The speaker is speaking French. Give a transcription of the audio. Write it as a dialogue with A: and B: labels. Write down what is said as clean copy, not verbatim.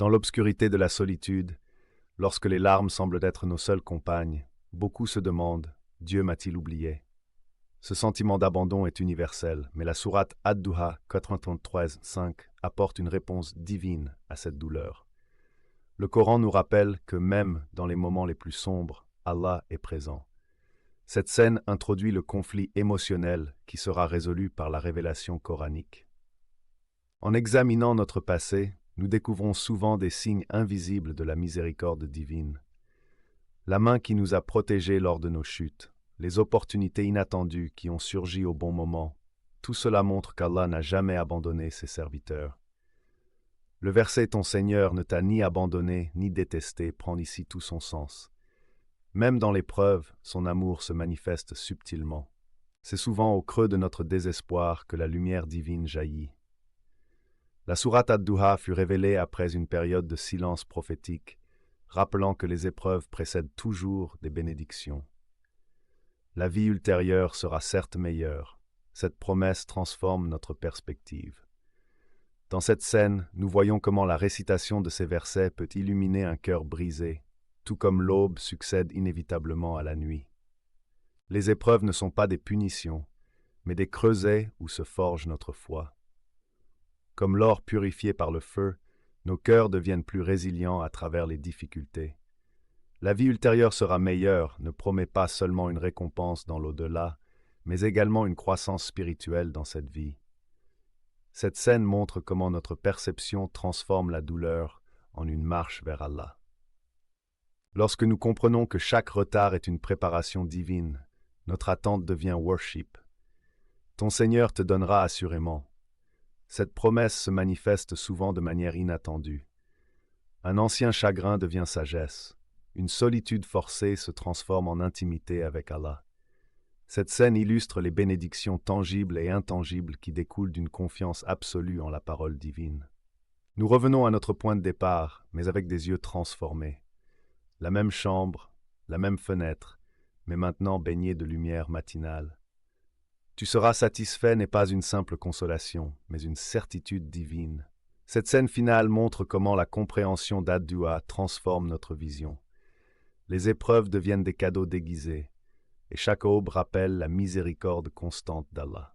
A: Dans l'obscurité de la solitude, lorsque les larmes semblent être nos seules compagnes, beaucoup se demandent: Dieu m'a-t-il oublié? Ce sentiment d'abandon est universel, mais la sourate Ad-Duha 93.5 apporte une réponse divine à cette douleur. Le Coran nous rappelle que même dans les moments les plus sombres, Allah est présent. Cette scène introduit le conflit émotionnel qui sera résolu par la révélation coranique. En examinant notre passé, nous découvrons souvent des signes invisibles de la miséricorde divine. La main qui nous a protégés lors de nos chutes, les opportunités inattendues qui ont surgi au bon moment, tout cela montre qu'Allah n'a jamais abandonné ses serviteurs. Le verset « Ton Seigneur ne t'a ni abandonné ni détesté » prend ici tout son sens. Même dans l'épreuve, son amour se manifeste subtilement. C'est souvent au creux de notre désespoir que la lumière divine jaillit. La sourate Ad-Duha fut révélée après une période de silence prophétique, rappelant que les épreuves précèdent toujours des bénédictions. La vie ultérieure sera certes meilleure. Cette promesse transforme notre perspective. Dans cette scène, nous voyons comment la récitation de ces versets peut illuminer un cœur brisé, tout comme l'aube succède inévitablement à la nuit. Les épreuves ne sont pas des punitions, mais des creusets où se forge notre foi. Comme l'or purifié par le feu, nos cœurs deviennent plus résilients à travers les difficultés. La vie ultérieure sera meilleure, ne promet pas seulement une récompense dans l'au-delà, mais également une croissance spirituelle dans cette vie. Cette scène montre comment notre perception transforme la douleur en une marche vers Allah. Lorsque nous comprenons que chaque retard est une préparation divine, notre attente devient worship. Ton Seigneur te donnera assurément. Cette promesse se manifeste souvent de manière inattendue. Un ancien chagrin devient sagesse. Une solitude forcée se transforme en intimité avec Allah. Cette scène illustre les bénédictions tangibles et intangibles qui découlent d'une confiance absolue en la parole divine. Nous revenons à notre point de départ, mais avec des yeux transformés. La même chambre, la même fenêtre, mais maintenant baignée de lumière matinale. Tu seras satisfait n'est pas une simple consolation, mais une certitude divine. Cette scène finale montre comment la compréhension d'Ad-Duha transforme notre vision. Les épreuves deviennent des cadeaux déguisés, et chaque aube rappelle la miséricorde constante d'Allah.